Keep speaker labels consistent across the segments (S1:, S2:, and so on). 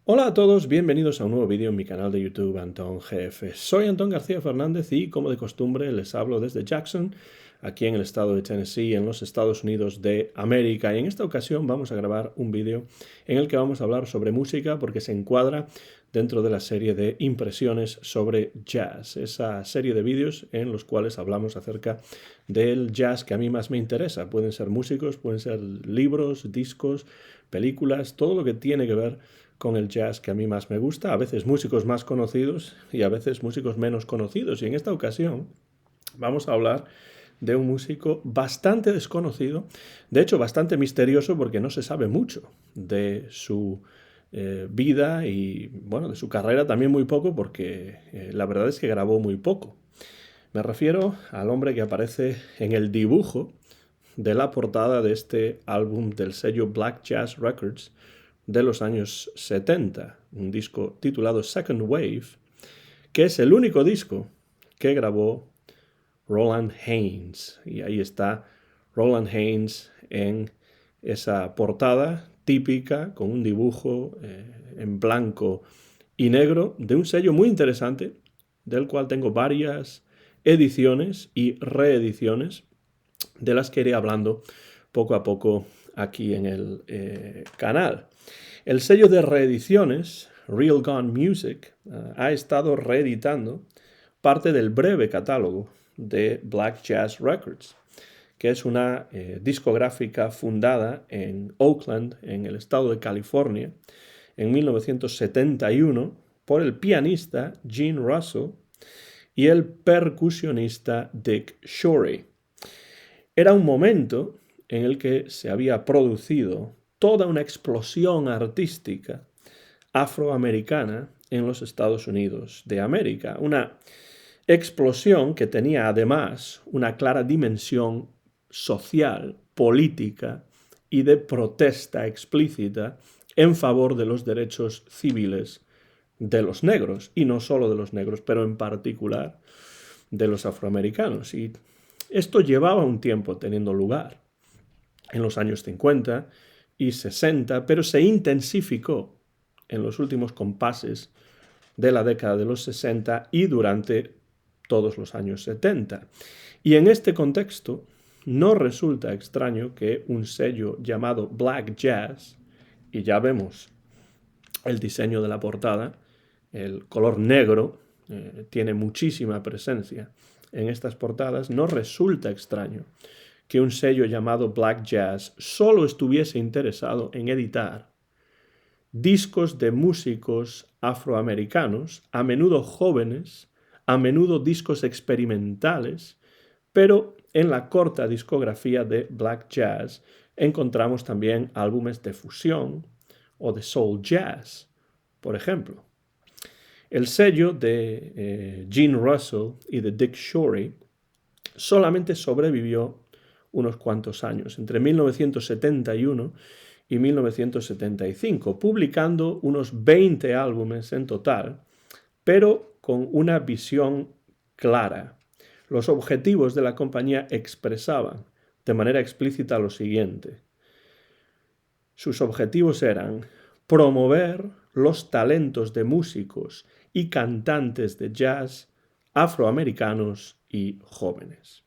S1: Hola a todos, bienvenidos a un nuevo vídeo en mi canal de YouTube Antón GF. Soy Antón García Fernández y, como de costumbre, les hablo desde Jackson, aquí en el estado de Tennessee, en los Estados Unidos de América. Y en esta ocasión vamos a grabar un vídeo en el que vamos a hablar sobre música porque se encuadra dentro de la serie de impresiones sobre jazz. Esa serie de vídeos en los cuales hablamos acerca del jazz que a mí más me interesa. Pueden ser músicos, pueden ser libros, discos, películas, todo lo que tiene que ver con el jazz que a mí más me gusta, a veces músicos más conocidos y a veces músicos menos conocidos. Y en esta ocasión vamos a hablar de un músico bastante desconocido, de hecho bastante misterioso porque no se sabe mucho de su vida y bueno, de su carrera también muy poco porque la verdad es que grabó muy poco. Me refiero al hombre que aparece en el dibujo de la portada de este álbum del sello Black Jazz Records de los años 70, un disco titulado Second Wave, que es el único disco que grabó Roland Haynes. Y ahí está Roland Haynes en esa portada típica con un dibujo en blanco y negro de un sello muy interesante, del cual tengo varias ediciones y reediciones, de las que iré hablando poco a poco aquí en el canal. El sello de reediciones, Real Gone Music, ha estado reeditando parte del breve catálogo de Black Jazz Records, que es una discográfica fundada en Oakland, en el estado de California, en 1971 por el pianista Gene Russell y el percusionista Dick Shorey. Era un momento en el que se había producido toda una explosión artística afroamericana en los Estados Unidos de América. Una explosión que tenía además una clara dimensión social, política y de protesta explícita en favor de los derechos civiles de los negros, y no solo de los negros, pero en particular de los afroamericanos. Y esto llevaba un tiempo teniendo lugar, en los años 50 y 60, pero se intensificó en los últimos compases de la década de los 60 y durante todos los años 70. Y en este contexto, no resulta extraño que un sello llamado Black Jazz, y ya vemos el diseño de la portada, el color negro tiene muchísima presencia en estas portadas, no resulta extraño que un sello llamado Black Jazz solo estuviese interesado en editar discos de músicos afroamericanos, a menudo jóvenes, a menudo discos experimentales, pero en la corta discografía de Black Jazz encontramos también álbumes de fusión o de soul jazz, por ejemplo. El sello de Gene Russell y de Dick Shorey solamente sobrevivió unos cuantos años, entre 1971 y 1975, publicando unos 20 álbumes en total, pero con una visión clara. Los objetivos de la compañía expresaban de manera explícita lo siguiente. Sus objetivos eran promover los talentos de músicos y cantantes de jazz afroamericanos y jóvenes.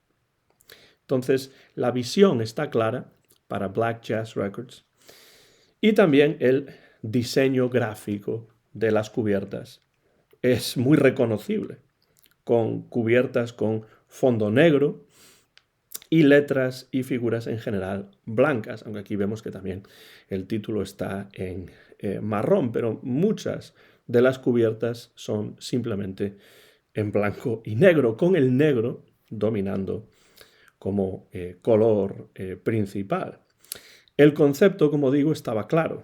S1: Entonces, la visión está clara para Black Jazz Records y también el diseño gráfico de las cubiertas es muy reconocible, con cubiertas con fondo negro y letras y figuras en general blancas, aunque aquí vemos que también el título está en marrón, pero muchas de las cubiertas son simplemente en blanco y negro, con el negro dominando como color principal. El concepto, como digo, estaba claro,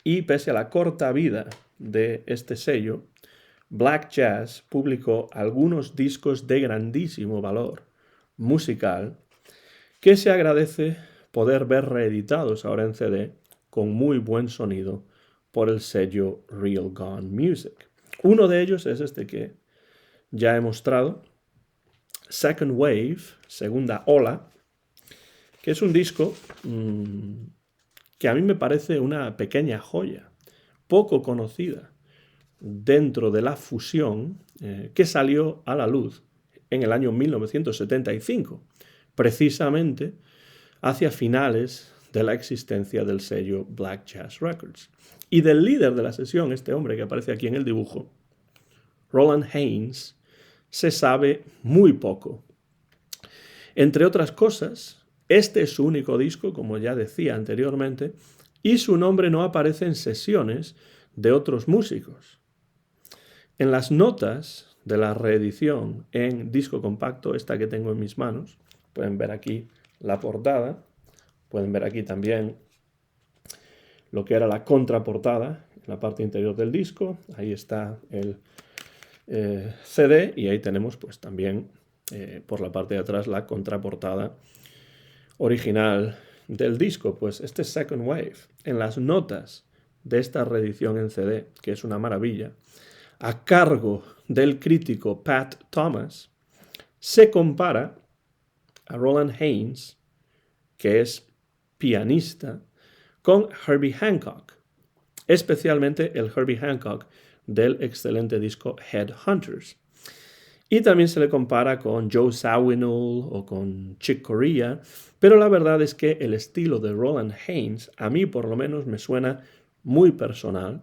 S1: y pese a la corta vida de este sello, Black Jazz publicó algunos discos de grandísimo valor musical que se agradece poder ver reeditados ahora en CD con muy buen sonido por el sello Real Gone Music. Uno de ellos es este que ya he mostrado, Second Wave, segunda ola, que es un disco que a mí me parece una pequeña joya, poco conocida dentro de la fusión que salió a la luz en el año 1975, precisamente hacia finales de la existencia del sello Black Jazz Records. Y del líder de la sesión, este hombre que aparece aquí en el dibujo, Roland Haynes, se sabe muy poco. Entre otras cosas, este es su único disco, como ya decía anteriormente, y su nombre no aparece en sesiones de otros músicos. En las notas de la reedición en disco compacto, esta que tengo en mis manos, pueden ver aquí la portada, pueden ver aquí también lo que era la contraportada, en la parte interior del disco, ahí está el CD y ahí tenemos pues también por la parte de atrás la contraportada original del disco. Pues este Second Wave, en las notas de esta reedición en CD, que es una maravilla, a cargo del crítico Pat Thomas, se compara a Roland Haynes, que es pianista, con Herbie Hancock, especialmente el Herbie Hancock del excelente disco Headhunters. Y también se le compara con Joe Zawinul o con Chick Corea, pero la verdad es que el estilo de Roland Haynes, a mí por lo menos, me suena muy personal.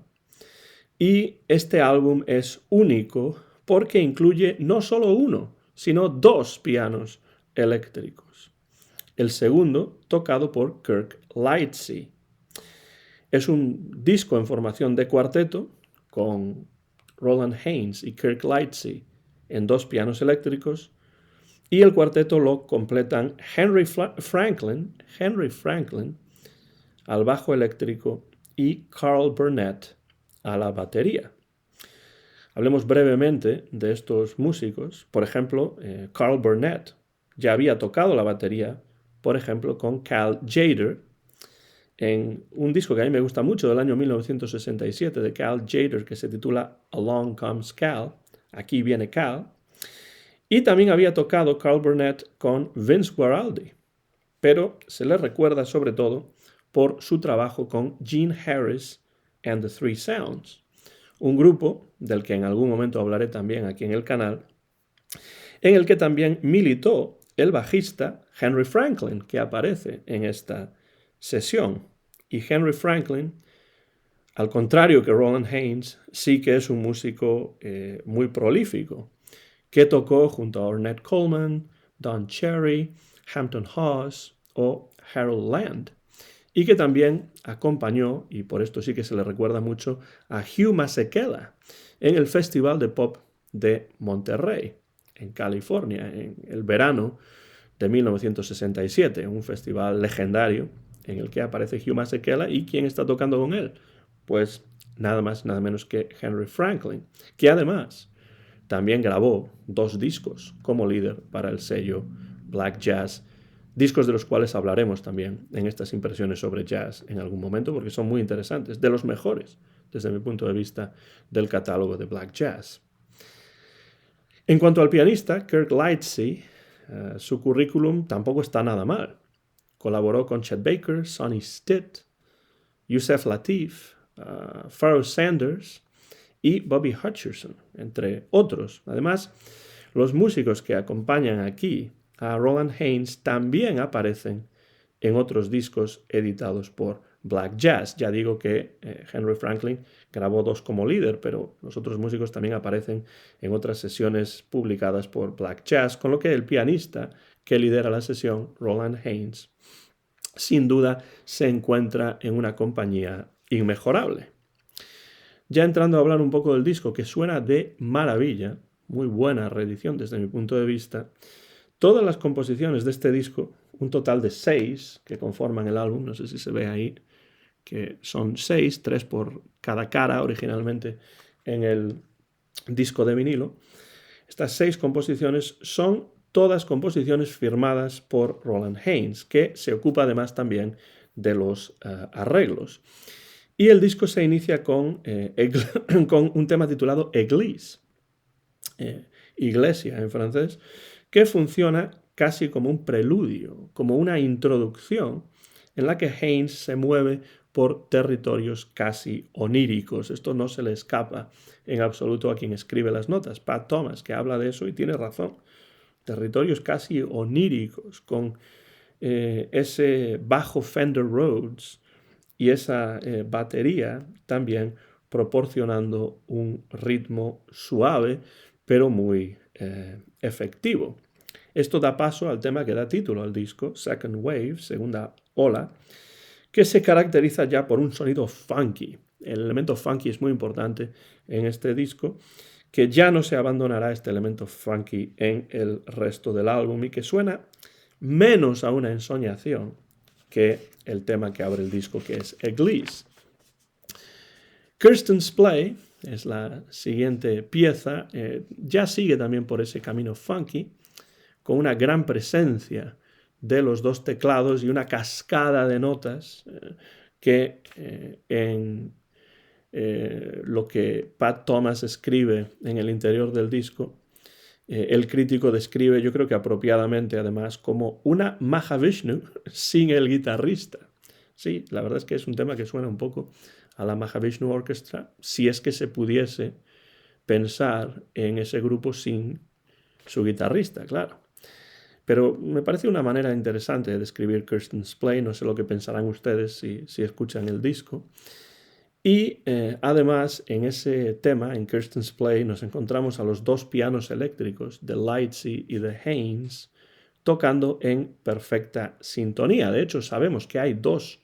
S1: Y este álbum es único porque incluye no solo uno, sino dos pianos eléctricos. El segundo tocado por Kirk Lightsey. Es un disco en formación de cuarteto con Roland Haynes y Kirk Lightsey en dos pianos eléctricos y el cuarteto lo completan Henry Franklin al bajo eléctrico y Carl Burnett a la batería. Hablemos brevemente de estos músicos. Por ejemplo, Carl Burnett ya había tocado la batería, por ejemplo, con Cal Tjader, en un disco que a mí me gusta mucho del año 1967 de Cal Tjader que se titula Along Comes Cal, aquí viene Cal, y también había tocado Carl Burnett con Vince Guaraldi, pero se le recuerda sobre todo por su trabajo con Gene Harris and the Three Sounds, un grupo del que en algún momento hablaré también aquí en el canal, en el que también militó el bajista Henry Franklin, que aparece en esta sesión. Y Henry Franklin, al contrario que Roland Haynes, sí que es un músico muy prolífico, que tocó junto a Ornette Coleman, Don Cherry, Hampton Hawes o Harold Land, y que también acompañó, y por esto sí que se le recuerda mucho, a Hugh Masekela en el Festival de Pop de Monterrey, en California, en el verano de 1967, un festival legendario en el que aparece Hugh Masekela. ¿Y quién está tocando con él? Pues nada más, nada menos que Henry Franklin, que además también grabó dos discos como líder para el sello Black Jazz, discos de los cuales hablaremos también en estas impresiones sobre jazz en algún momento, porque son muy interesantes, de los mejores, desde mi punto de vista, del catálogo de Black Jazz. En cuanto al pianista, Kirk Lightsey, su currículum tampoco está nada mal. Colaboró con Chet Baker, Sonny Stitt, Yusef Lateef, Pharoah Sanders y Bobby Hutcherson, entre otros. Además, los músicos que acompañan aquí a Roland Haynes también aparecen en otros discos editados por Black Jazz. Ya digo que Henry Franklin grabó dos como líder, pero los otros músicos también aparecen en otras sesiones publicadas por Black Jazz, con lo que el pianista que lidera la sesión, Roland Haynes, sin duda se encuentra en una compañía inmejorable. Ya entrando a hablar un poco del disco, que suena de maravilla, muy buena reedición desde mi punto de vista, todas las composiciones de este disco, un total de 6 que conforman el álbum, no sé si se ve ahí, que son 6, 3 por cada cara originalmente en el disco de vinilo. Estas 6 composiciones son todas composiciones firmadas por Roland Haynes, que se ocupa además también de los arreglos. Y el disco se inicia con un tema titulado Église, iglesia en francés, que funciona casi como un preludio, como una introducción en la que Haynes se mueve por territorios casi oníricos. Esto no se le escapa en absoluto a quien escribe las notas, Pat Thomas, que habla de eso y tiene razón. Territorios casi oníricos, con ese bajo Fender Rhodes y esa batería también proporcionando un ritmo suave, pero muy efectivo. Esto da paso al tema que da título al disco, Second Wave, segunda ola, que se caracteriza ya por un sonido funky. El elemento funky es muy importante en este disco, que ya no se abandonará este elemento funky en el resto del álbum y que suena menos a una ensoñación que el tema que abre el disco, que es Église. Kirsten's Play es la siguiente pieza, ya sigue también por ese camino funky, con una gran presencia de los dos teclados y una cascada de notas que en lo que Pat Thomas escribe en el interior del disco, el crítico describe, yo creo que apropiadamente además, como una Mahavishnu sin el guitarrista. Sí, la verdad es que es un tema que suena un poco a la Mahavishnu Orchestra, si es que se pudiese pensar en ese grupo sin su guitarrista, claro. Pero me parece una manera interesante de describir Kirsten's Play, no sé lo que pensarán ustedes si escuchan el disco. Y además en ese tema, en Kirsten's Play, nos encontramos a los dos pianos eléctricos, de Lightsey y de Haynes, tocando en perfecta sintonía. De hecho, sabemos que hay dos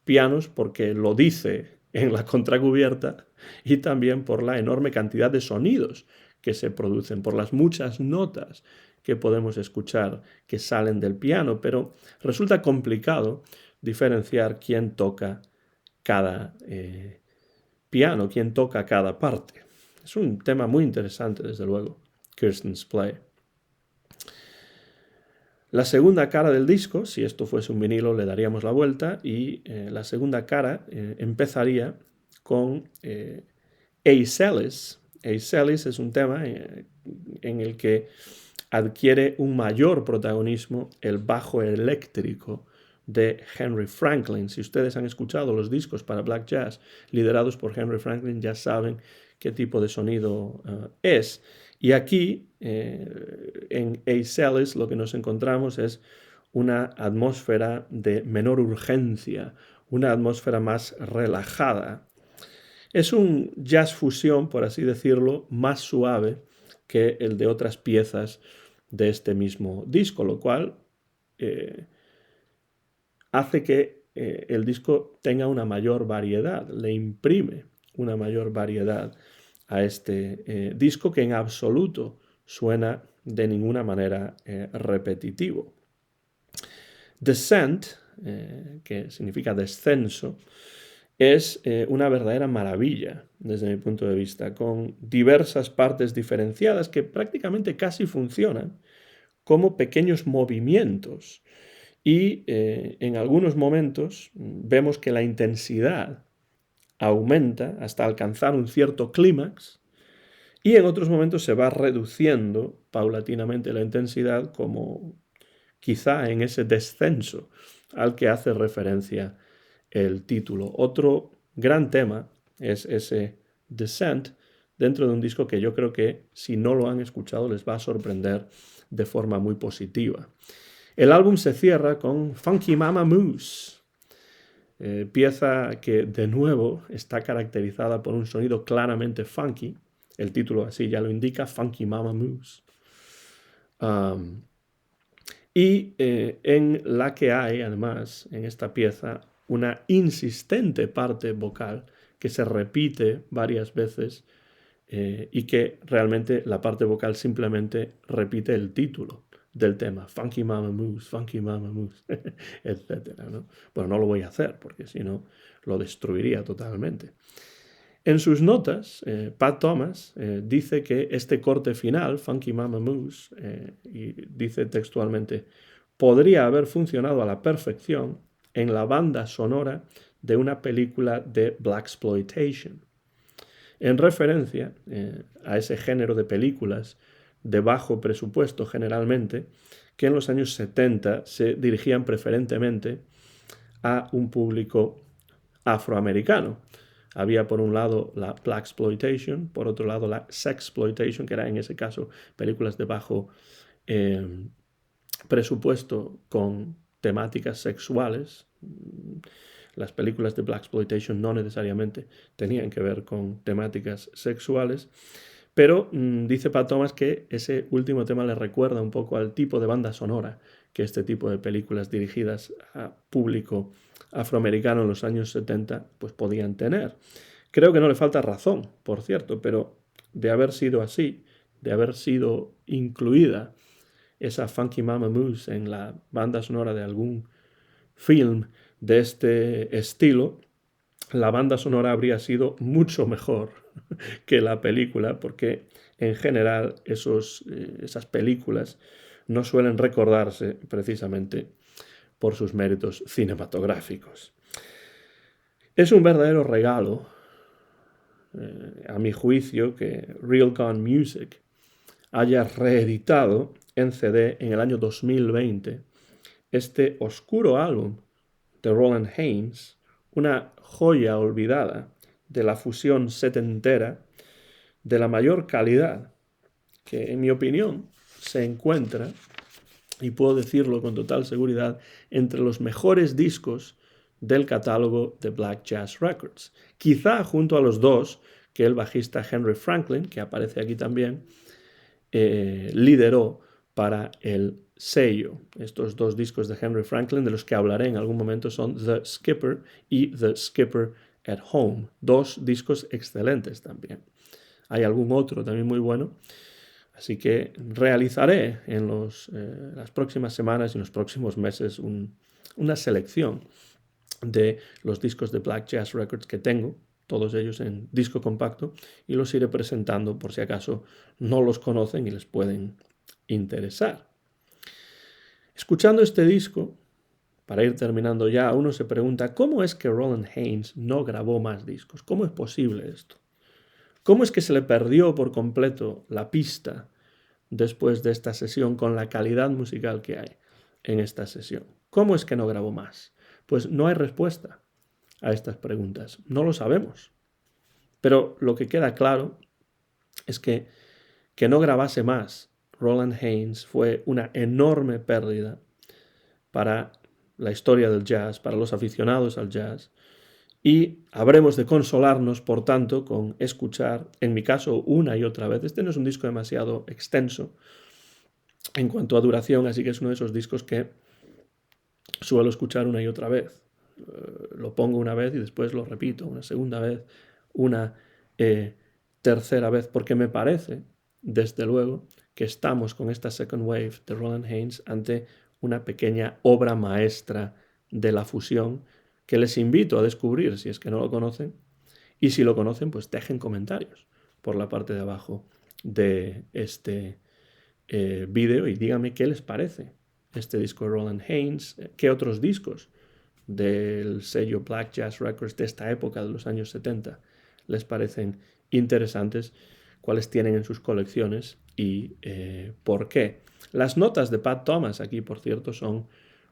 S1: pianos porque lo dice en la contracubierta y también por la enorme cantidad de sonidos que se producen, por las muchas notas que podemos escuchar que salen del piano, pero resulta complicado diferenciar quién toca cada piano, quién toca cada parte. Es un tema muy interesante, desde luego, Kirsten's Play. La segunda cara del disco, si esto fuese un vinilo le daríamos la vuelta, y la segunda cara empezaría con Acellis. Acellis es un tema en el que adquiere un mayor protagonismo el bajo eléctrico de Henry Franklin. Si ustedes han escuchado los discos para Black Jazz liderados por Henry Franklin, ya saben qué tipo de sonido es. Y aquí, en Acellis, lo que nos encontramos es una atmósfera de menor urgencia, una atmósfera más relajada. Es un jazz fusión, por así decirlo, más suave que el de otras piezas de este mismo disco, lo cual hace que el disco tenga una mayor variedad, le imprime una mayor variedad a este disco, que en absoluto suena de ninguna manera repetitivo. Descent, que significa descenso, es una verdadera maravilla desde mi punto de vista, con diversas partes diferenciadas que prácticamente casi funcionan como pequeños movimientos. Y en algunos momentos vemos que la intensidad aumenta hasta alcanzar un cierto clímax, y en otros momentos se va reduciendo paulatinamente la intensidad, como quizá en ese descenso al que hace referencia el título. Otro gran tema es ese Descent dentro de un disco que yo creo que si no lo han escuchado les va a sorprender de forma muy positiva. El álbum se cierra con Funky Mama Moose, pieza que de nuevo está caracterizada por un sonido claramente funky. El título así ya lo indica, Funky Mama Moose. En la que hay, además, en esta pieza, una insistente parte vocal que se repite varias veces y que realmente la parte vocal simplemente repite el título del tema, Funky Mama Moose, etc., ¿no? Bueno, no lo voy a hacer porque si no lo destruiría totalmente. En sus notas, Pat Thomas dice que este corte final, Funky Mama Moose, y dice textualmente, podría haber funcionado a la perfección en la banda sonora de una película de Blaxploitation, en referencia a ese género de películas de bajo presupuesto generalmente, que en los años 70 se dirigían preferentemente a un público afroamericano. Había por un lado la Blaxploitation, por otro lado la Sexploitation, que era en ese caso películas de bajo presupuesto con temáticas sexuales. Las películas de Blaxploitation no necesariamente tenían que ver con temáticas sexuales, pero dice Pat Thomas que ese último tema le recuerda un poco al tipo de banda sonora que este tipo de películas dirigidas a público afroamericano en los años 70 pues podían tener. Creo que no le falta razón, por cierto, pero de haber sido así, de haber sido incluida esa Funky Mama Moose en la banda sonora de algún film de este estilo, la banda sonora habría sido mucho mejor que la película, porque en general esas películas no suelen recordarse precisamente por sus méritos cinematográficos. Es un verdadero regalo, a mi juicio, que Real Gun Music haya reeditado en CD en el año 2020 este oscuro álbum de Roland Haynes, una joya olvidada de la fusión setentera de la mayor calidad, que en mi opinión se encuentra, y puedo decirlo con total seguridad, entre los mejores discos del catálogo de Black Jazz Records. Quizá junto a los dos que el bajista Henry Franklin, que aparece aquí también, lideró para el sello. Estos dos discos de Henry Franklin, de los que hablaré en algún momento, son The Skipper y The Skipper at Home. Dos discos excelentes también. Hay algún otro también muy bueno. Así que realizaré en las próximas semanas y en los próximos meses una selección de los discos de Black Jazz Records que tengo, todos ellos en disco compacto, y los iré presentando por si acaso no los conocen y les pueden interesar. Escuchando este disco, para ir terminando ya, uno se pregunta, ¿cómo es que Roland Haynes no grabó más discos? ¿Cómo es posible esto? ¿Cómo es que se le perdió por completo la pista después de esta sesión con la calidad musical que hay en esta sesión? ¿Cómo es que no grabó más? Pues no hay respuesta a estas preguntas. No lo sabemos. Pero lo que queda claro es que no grabase más Roland Haynes fue una enorme pérdida para la historia del jazz, para los aficionados al jazz, y habremos de consolarnos, por tanto, con escuchar, en mi caso, una y otra vez. Este no es un disco demasiado extenso en cuanto a duración, así que es uno de esos discos que suelo escuchar una y otra vez. Lo pongo una vez y después lo repito, una segunda vez, una tercera vez, porque me parece, desde luego, que estamos con esta Second Wave de Roland Haynes ante una pequeña obra maestra de la fusión que les invito a descubrir si es que no lo conocen, y si lo conocen, pues dejen comentarios por la parte de abajo de este vídeo y díganme qué les parece este disco de Roland Haynes, qué otros discos del sello Black Jazz Records de esta época de los años 70 les parecen interesantes, cuáles tienen en sus colecciones y por qué. Las notas de Pat Thomas aquí, por cierto, son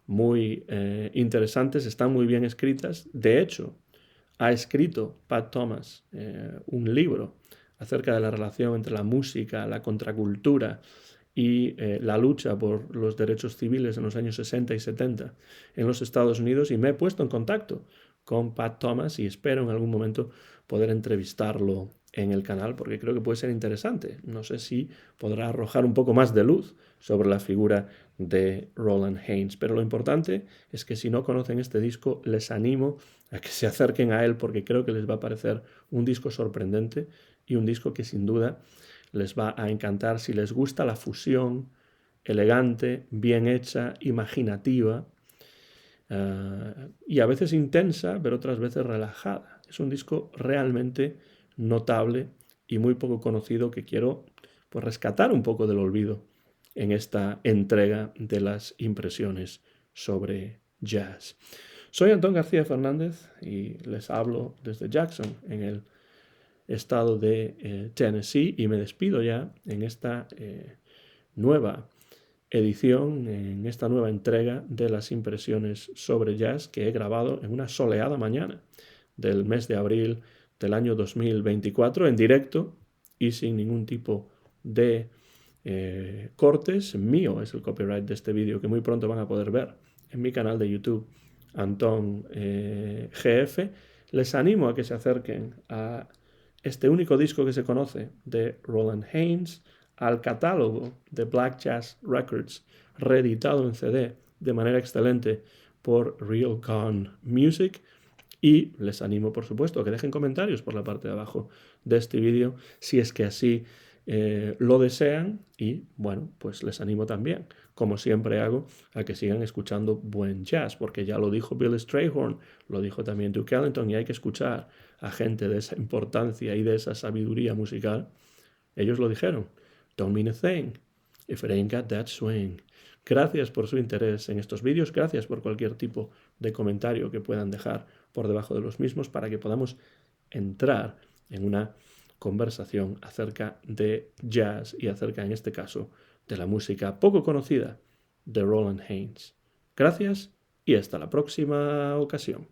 S1: muy interesantes, están muy bien escritas. De hecho, ha escrito Pat Thomas un libro acerca de la relación entre la música, la contracultura y la lucha por los derechos civiles en los años 60 y 70 en los Estados Unidos, y me he puesto en contacto con Pat Thomas y espero en algún momento poder entrevistarlo en el canal porque creo que puede ser interesante. No sé si podrá arrojar un poco más de luz sobre la figura de Roland Haynes, pero lo importante es que si no conocen este disco les animo a que se acerquen a él porque creo que les va a parecer un disco sorprendente y un disco que sin duda les va a encantar si les gusta la fusión elegante, bien hecha, imaginativa y a veces intensa, pero otras veces relajada. Es un disco realmente notable y muy poco conocido que quiero pues, rescatar un poco del olvido en esta entrega de las impresiones sobre jazz. Soy Antón García Fernández y les hablo desde Jackson, en el estado de Tennessee, y me despido ya en esta nueva edición, en esta nueva entrega de las impresiones sobre jazz que he grabado en una soleada mañana del mes de abril del año 2024 en directo y sin ningún tipo de cortes. Mío es el copyright de este vídeo que muy pronto van a poder ver en mi canal de YouTube, Antón GF. Les animo a que se acerquen a este único disco que se conoce de Roland Haynes, al catálogo de Black Jazz Records, reeditado en CD de manera excelente por Real Gone Music. Y les animo, por supuesto, a que dejen comentarios por la parte de abajo de este vídeo, si es que así lo desean. Y bueno, pues les animo también, como siempre hago, a que sigan escuchando buen jazz, porque ya lo dijo Bill Strayhorn, lo dijo también Duke Ellington, y hay que escuchar a gente de esa importancia y de esa sabiduría musical. Ellos lo dijeron: "Don't mean a thing if it ain't got that swing". Gracias por su interés en estos vídeos, gracias por cualquier tipo de comentario que puedan dejar por debajo de los mismos para que podamos entrar en una conversación acerca de jazz y acerca, en este caso, de la música poco conocida de Roland Haynes. Gracias y hasta la próxima ocasión.